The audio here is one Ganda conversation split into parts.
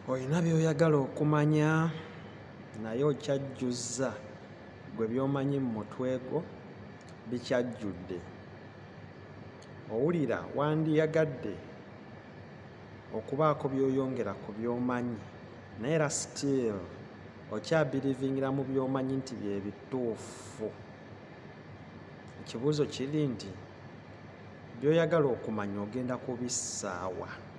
Olina by'oyagala okumanya naye okyajjuzza gwe by'omanyi mu mutwe gwo bikyajjudde. Owulira wandiyagadde okubaako by'oyongera ku by'omanyi naye era still okyabirivingira mu by'omanyi nti bye bituufu. Ekibuuzo kiri nti by'oyagala okumanya ogenda kubissaawa?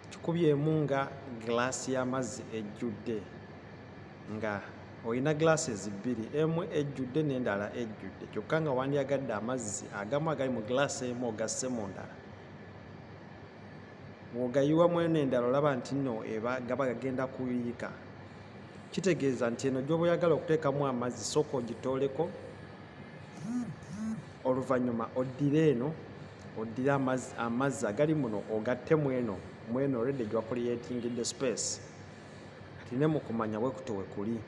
Kikubyemu nga giraasi y'amazzi ejjudde, nga olina glasses bbiri, emu ejjudde n'endala ejjudde, kyokka nga wandyagadde amazzi agamu agali mu giraasi emu ogasse mu ndala. Bw'ogayiwamu eno endala olaba nti nno gaba gagenda kuyiika. Kitegeeza nti eno gy'oba oyagala okuteekamu amazzi sooka ogitooleko, oluvannyuma oddire eno, oddire amazzi agali muno ogatte mu eno already gwa creatingidde space. Kati ne mu kumanya bwe kutyo we kuli.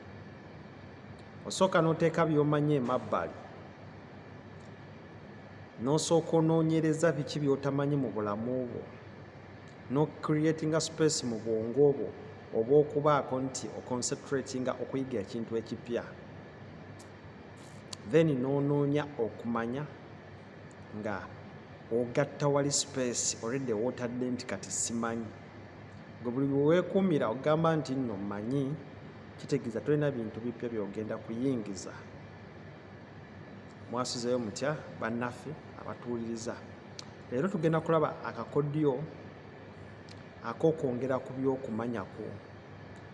Osooka n'oteeka by'omanyi emabbali, n'osooka onoonyereza biki by'otamanyi mu bulamu bwo, n'ocreatinga space mu bwongo bwo oba okubaako nti oconcentratinga okuyiga ekintu ekipya. Then n'onoonya okumanya nga ogatta wali space already w'otadde nti kati simanyi. Gwe buli lwe weekuumira ogamba nti nno mmanyi, kitegeeza tolina bintu bipya by'ogenda kuyingiza. Mwasuzeyo mutya bannaffe abatuwuliriza? Leero tugenda kulaba akakodyo ak'okwongera ku by'okumanya kwo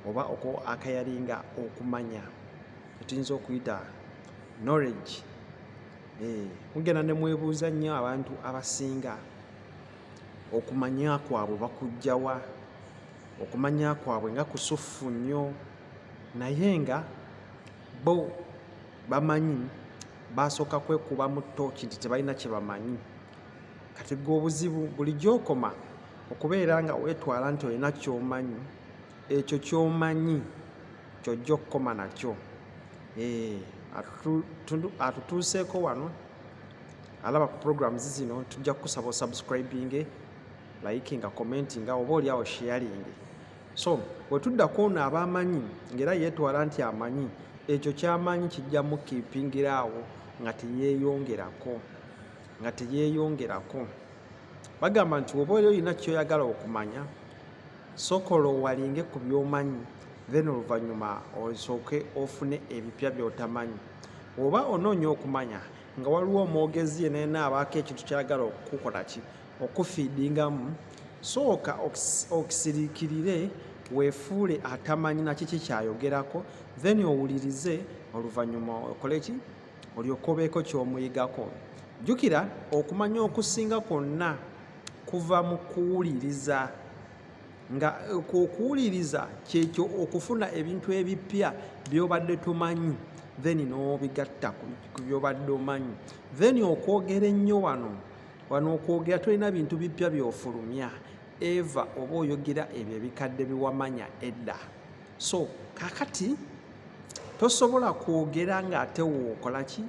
oba akayalinga okumanya, tuyinza okuyita knowledge. Mugenda ne mwebuuza nnyo abantu abasinga okumanya kwabwe bakujja wa? Okumanya kwabwe nga kusufu nnyo, naye nga bo bamanyi basooka kwekuba mu ttooki nti tebalina kye bamanyi. Kati gwe obuzibu buli gy'okoma okubeera nga weetwala nti olina ky'omanyi, ekyo ky'omanyi ky'ojja okukoma nakyo. Atutuuseeko wano alaba ku programs zino, tujja kukusaba osubscribinge, likinga, commentinga, oba oliawo sharinge. So bwe tuddako ono abamanyi ng'era yeetwala nti amanyi, ekyo ky'amanyi kijja mukiipingira awo nga teyeeyongerako. Bagamba nti oba olina ky'oyagala okumanya, sooka oloowalinge ku by'omanyi, then oluvannyuma osooke ofune ebipya by'otamanyi. Oba onoonya okumanya nga waliwo omwogezi yenna abaako ekintu ky'ayagala okukukola okufiidingamu, sooka okisiriikirire, weefuule atamanyi na kiki kyayogerako, then owulirize, oluvannyuma okole ki? Olyoke obeeko ky'omuyigako. Jjukira okumanya okusinga kwonna kuva mu kuwuliriza, nga okuwuliriza kyekyo okufuna ebintu ebipya by'obadde tomanyi, then n'obigatta ku by'obadde omanyi. Then okwogera ennyo wano okwogera tolina bintu bipya by'ofulumya, eva oba oyogera ebyo ebikadde biwamanya edda. So kaakati tosobola kwogera ng'ate wookola ki?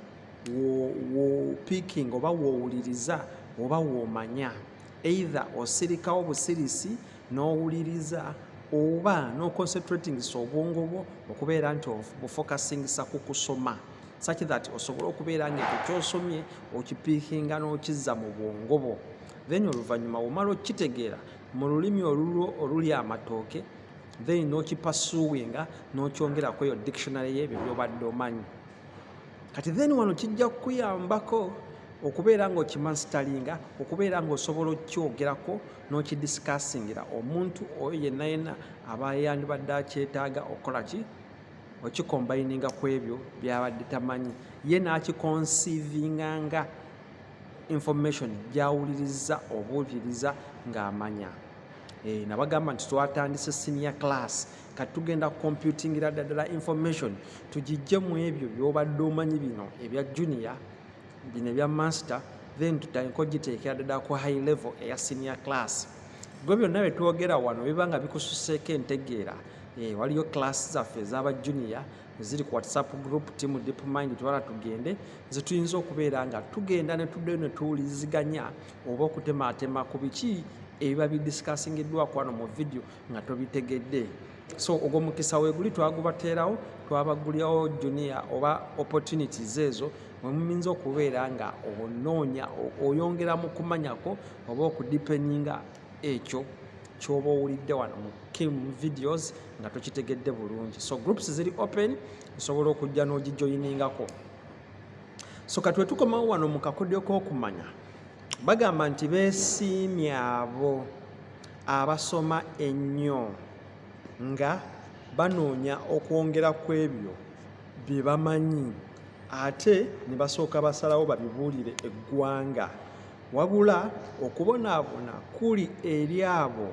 Woopiikinga oba woowuliriza oba woomanya. Either osirikawo busirisi n'owuliriza, oba n'oconcentratingisa obwongo bwo okubeera nti bufocusingisa ku kusoma, such that osobole okubeera ng'ekyo ky'osomye okipiikinga n'okizza mu bwongo bwo. Then oluvannyuma omala okitegeera mu lulimi olulwo oluli amatooke, then n'okipasuuwinga n'okyongerako eyo dictionary y'ebyo by'obadde omanyi. Kati then wano kijja kukuyambako okubeera ng'okimasitalinga, okubeera ng'osobola okyogerako n'okidisikasingira omuntu oyo yenna aba yandibadde akyetaaga okukola ki? Okikombayininga ku ebyo by'abadde tamanyi, ye n'akikonsiivinganga information gy'awuliriza obuuliriza ng'amanya. Nabagamba nti twatandise senior class, kati tugenda computingira ddala information tugijje mu ebyo by'obadde omanyi bino ebya junior, bino ebya master, then tutandika ogiteekera ddala ku high level eya senior class. Gwe byonna bye twogera wano biba nga bikususeeko entegeera. Waliyo class zaffe ez'aba junior ziri ku WhatsApp group team Deep Mind twala tugende, zetuyinza okubeera nga tugenda ne tuddeyo ne tuwuliziganya oba okutemaatema ku biki ebiba bidiscussingiddwako wano mu video nga tobitegedde. So ogwo mukisa weeguli twagubateerawo, twabagulirawo junior oba opportunities ezo mwe muyinza okubeera nga onoonya oyongera mu kumanyako oba okudipeninga ekyo ky'oba owulidde wano mu Kim videos nga tokitegedde bulungi. So groups ziri open, osobola okujja n'ogijoyiningako. So katwe tukomawo wano mu kakodyo k'okumanya, bagamba nti beesiimye abo abasoma ennyo nga banoonya okwongera ku ebyo bye bamanyi ate ne basooka basalawo babibuulire eggwanga. Wabula okubonaabona kuli eri abo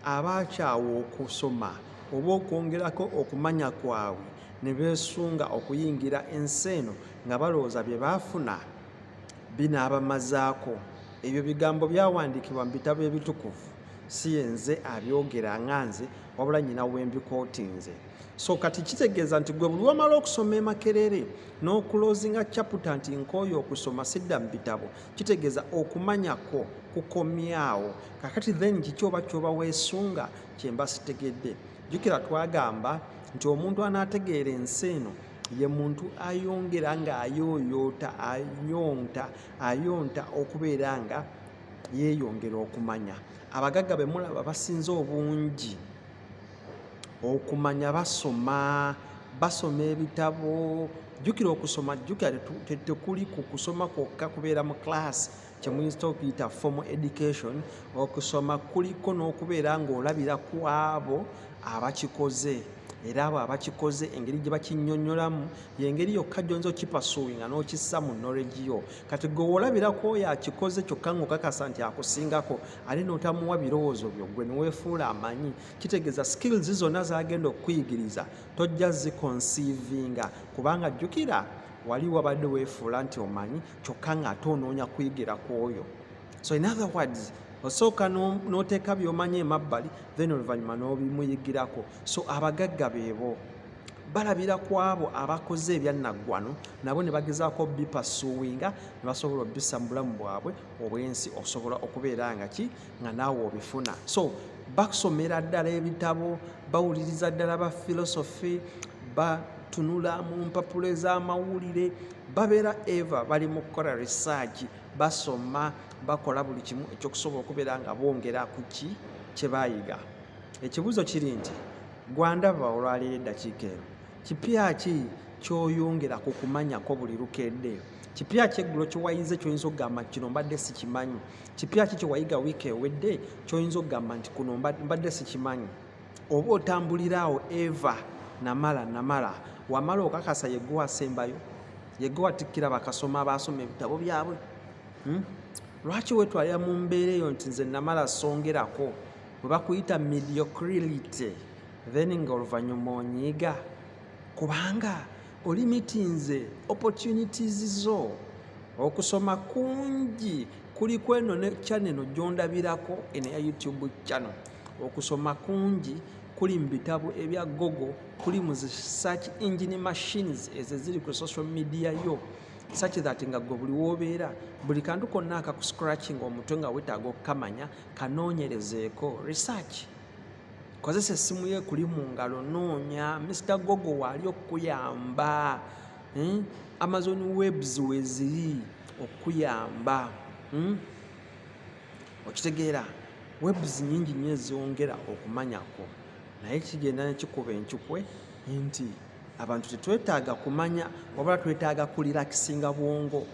abaakyawa okusoma oba okwongerako okumanya kwabwe ne beesunga okuyingira ensi eno nga balowooza bye baafuna binaabamazaako. Ebyo bigambo byawandiikibwa mu bitabo ebitukuvu, si yenze abyogera nga nze, wabula nnyina wembikootinze. So kati kitegeeza nti gwe buli wamala okusoma Makerere n'okuloozinga chapter nti nkooye okusoma sidda mu bitabo, kitegeeza okumanyako kukomyawo. Kakati then kiki oba ky'oba weesunga kyemba sitegedde. Jjukira twagamba nti omuntu anaategeera ensi eno ye muntu ayongera ng'ayooyoota ayonta okubeera nga yeeyongera okumanya. Abagagga be mulaba basinze obungi okumanya basoma ebitabo. Jjukira okusoma, jjukira tekuli ku kusoma kwokka kubeera mu class kye muyinza okuyita formal education. Okusoma kuliko n'okubeera ng'olabira ku abo abakikoze, era abo abakikoze engeri gye bakinnyonnyolamu y'engeri yokka gy'oyinza okipasuwinga n'okissa mu knowledge yo. Kati gwe olabirako oyo akikoze kyokka ng'okakasa nti akusingako ate n'otamuwa birowoozo byo, gwe ne weefuula amanyi, kitegeeza skills zonna z'agenda okukuyigiriza tojja ziconceivinga, kubanga jjukira wali wabadde weefuula nti omanyi kyokka ng'ate onoonya kuyigira ku oyo. So in other words, osooka n'oteeka by'omanyi emabbali then oluvannyuma n'obimuyigirako. So abagagga beebo balabira ku abo abakoze ebyannaggwano, nabo ne bagezaako bipasuwinga ne basobola obissa mu bulamu bwabwe obw'ensi osobola okubeera nga naawe obifuna. So basomera ddala ebitabo, bawuliriza ddala ba philosophy, batunula mu mpapulo ez'amawulire, babeera eva bali mu kukola research, basoma, bakola buli kimu ekyokusobola okubeera nga bongera ku kye baayiga. Ekibuuzo kiri nti gwandaba olwaleero eddakiika eno, kipya ki ky'oyongera ku kumanyako buli lukedde? Kipya ki eggulo kyewayize ky'oyinza okugamba nti kino mbadde sikimanyi? Kipya ki kyewayiga wiiki ewedde ky'oyinza okugamba nti kuno mbadde sikimanyi? Oba otambuliraawo eva namala wamala okakasa yegwe wasembayo, yegwe watikkira bakasoma abaasoma ebitabo byabwe. Lwaki wetwalira mu mbeera eyo nti nze namala songerako bwe bakuyita mediocrity then nga oluvannyuma onyiiga? Kubanga olimitinze opportunities zo. Okusoma kungi kuli kweno ne channel gy'ondabirako eno ya YouTube channel. Okusoma kungi kuli mu bitabo ebya Google, kuli mu search engine machines ezo ziri ku social media yo, such that nga gwe buli woobeera buli kantu konna akakuscratching omutwe nga wetaaga okukamanya kanoonyerezeeko. Research, kozesa essimu ye kuli mu ngalo, noonya. Mr. Google waali okukuyamba, Amazon webs weziri okuyamba. Okitegeera webs nyingi nnyo ezongera okumanyako, naye kigenda ne kikuba enkukwe nti abantu tetwetaaga kumanya wabula twetaaga kulirakisinga bwongo.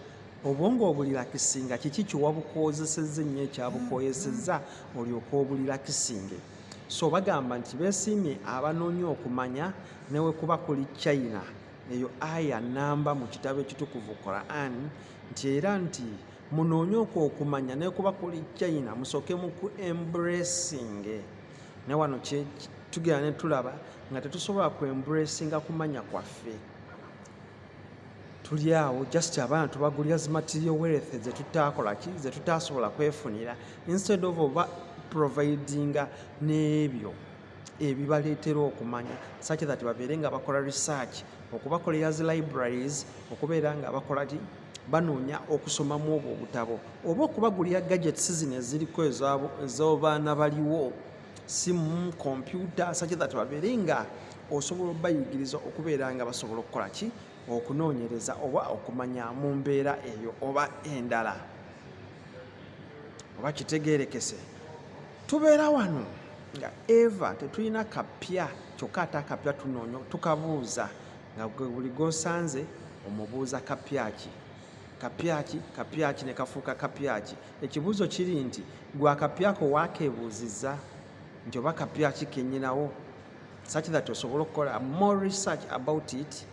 Obwongo obulirakisinga kiki kyewabukozesezza ennyo ekyabukoyesezza olyoka obulirakisinge? So bagamba nti beesiimye abanoonya okumanya newe kuba kuli China, eyo aya namba mu kitabo ekitukuvu Quran, nti era nti munoonye okumanya newe kuba kuli China musooke mu ku embracing. Ne wano tugenda ne tulaba nga tetusobola ku embracinga kumanya kwaffe. Tuli awo just abaana tubagulira zi material wealth ze tutaasobola kwefunira, instead of oba providinga n'ebyo ebibaleetera okumanya, such that babeere nga bakola research, okubakolera zi libraries, okubeera nga banoonya okusomamu obwo obutabo oba okubagulira gadgets zino eziriko ez'obaana baliwo simu kompyuta such that babeere nga osobola obayigiriza okubeera nga basobola okukola ki okunoonyereza oba okumanya mu mbeera eyo oba endala oba kitegeerekese. Tubeera wano nga eva tetulina kapya kyokka ate akapya tunoonya tukabuuza nga buli g'osanze omubuuza kapyaki ne kafuuka kapyaki. Ekibuuzo kiri nti gwe akapyako waakeebuuzizza nti oba kapyaki kennyinawo such that osobola okukola more research about it,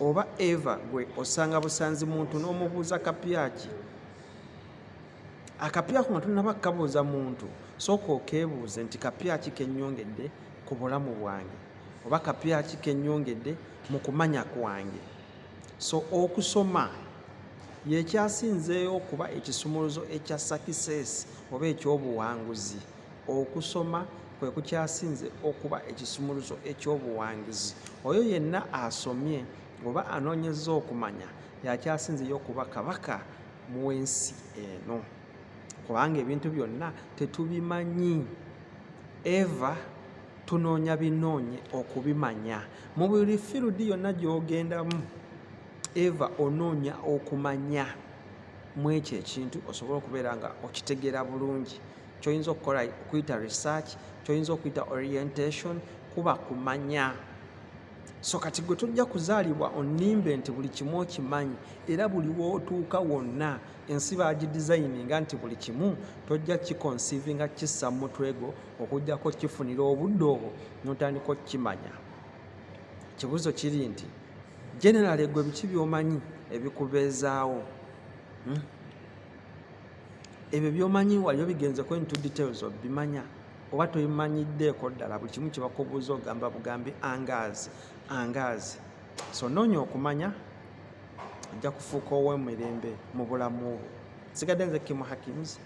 oba eva gwe osanga busanzi muntu n'omubuuza kapyaki. Akapyako nga tunaba kukabuuza muntu sooka okeebuuze nti kapyaki kennyongedde ku bulamu bwange oba kapyaki kennyongedde mu kumanya kwange. So okusoma yekyasinzeeyo okuba ekisumuluzo ekya success oba eky'obuwanguzi. Okusoma kwe kukyasinze okuba ekisumuluzo eky'obuwanguzi. Oyo yenna asomye oba anoonyezza okumanya yakyasinzeyo okuba kabaka mu nsi eno kubanga ebintu byonna tetubimanyi. Eva tunoonya binoonye okubimanya. Mu buli field yonna gy'ogendamu eva onoonya okumanya mu ekyo ekintu osobola okubeera nga okitegeera bulungi. Ky'oyinza okukola okuyita research, ky'oyinza okuyita orientation kuba kumanya. So kati gwe tojja kuzaalibwa onnimbe nti buli kimu okimanyi era buli wootuuka wonna ensi bagidizayininga nti buli kimu tojja kikonsiivinga kissa mu mutwe gwo okujjako kifunira obudde obwo n'otandika okukimanya. Ekibuuzo kiri nti generally gwe biki by'omanyi ebikubeezaawo? Ebyo by'omanyi wali obigenzeko into details obimanya oba tobimanyiddeeko ddala buli kimu kye bakubuuza ogamba bugambi angaazi. So noonya okumanya ojja kufuuka ow'emirembe mu bulamu bwo. Nsigadde nze Kim Hakims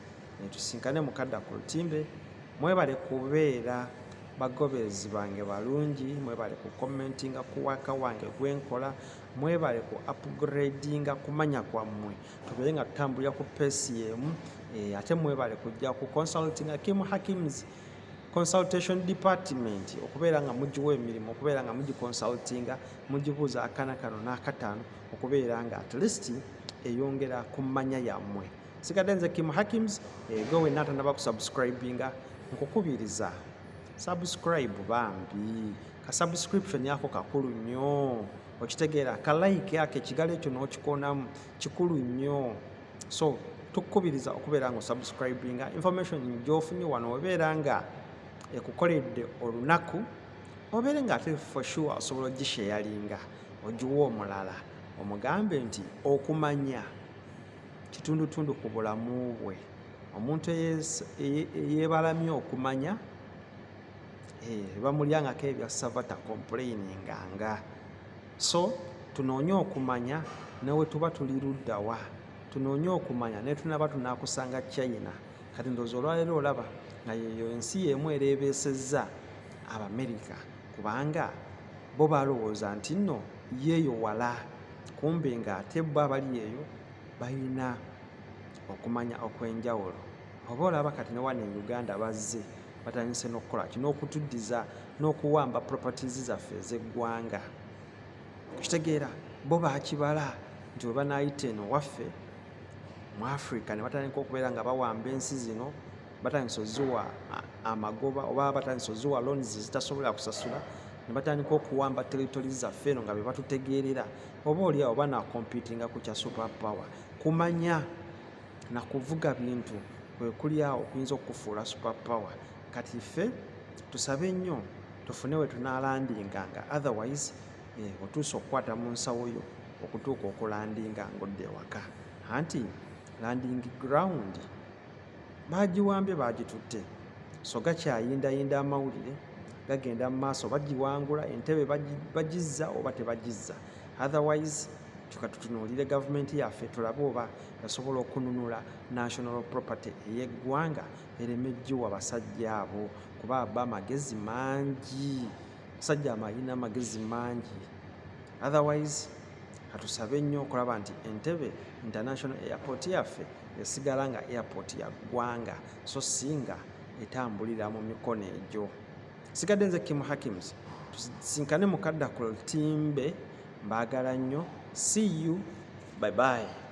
netusinkane mukadda ku lutimbe. Mwebale kubeera bagoberezi bange balungi, mwebale ku commentinga ku waka wange gwenkola, mwebale ku upgradinga kumanya kwammwe tubeere nga tutambulira ku peesi y'emu. Ate mwebale kujja ku consultinga Kim Hakims consultation department okubeera nga mugiwa emirimu, okubeera nga mugiconsultinga, mugibuuza akana kano n'akataano okubeera nga at least eyongera ku mmanya yammwe. Nsigadde nze Kim Hakims. Gwe wenna atannaba kusubscribinga nkukubiriza subscribe bambi. Ka subscription yako kakulu nnyo okitegeera, ka like yako ekigalo ekyo n'okikonamu kikulu nnyo. So tukukubiriza okubeera nga osubscribinga information gy'ofunye wano obeera nga ekukoledde olunaku obeere nga ate for sure osobola ogisharinga ogiwa omulala omugambe nti okumanya kitundutundu ku bulamu bwe. Omuntu eyeebalamye okumanya bamulyangako ebya savata complaining. So tunoonye okumanya newe tuba tuli luddawa, tunoonye okumanya ne tunaba tunaakusanga China. Kati ndowooza olwaleero olaba nga yeyo ensi y'emu ereebeesezza Abamerika kubanga bo balowooza nti nno yeeyo wala, kumbe ng'ate bo abali eyo balina okumanya okw'enjawulo. Oba olaba kati ne wano e Uganda bazze batandise n'okukola kino okutuddiza n'okuwamba properties zaffe ez'eggwanga. Kitegeera bo baakibala nti bwe banaayita eno waffe mu Africa ne batandika okubeera nga bawamba ensi zino, batandisa oziwa amagoba oba batandisa oziwa loans zitasobola kusasula, ne batandika okuwamba territories zaffe eno nga be batutegeerera. Oba oli awo banaakompitinga ku kya super power. Kumanya na kuvuga bintu kwe kuli awo kuyinza okufuula super power. Kati ffe tusabe nnyo tufune we tunaalandinganga, otherwise otuusa okukwata mu nsawo yo okutuuka okulandinga ng'odde ewaka. Anti landing ground baagiwambye baagitutte, so gakyayindayinda amawulire gagenda mu maaso bagiwangula, entebe bagizza oba tebagizza. Otherwise kyokka tutunuulire gavumenti yaffe tulabe oba yasobola okununula national property ey'eggwanga ereme giwa basajja abo kuba aba amagezi mangi, basajja amalina amagezi mangi. Otherwise katusabe nnyo okulaba nti Entebbe International Airport yaffe esigala nga airport ya ggwanga so singa etambulira mu mikono egyo. Sigadde nze Kim Hakims, tusinkane mu Kadda ku Lutimbe, mbaagala nnyo. See you, bye bye.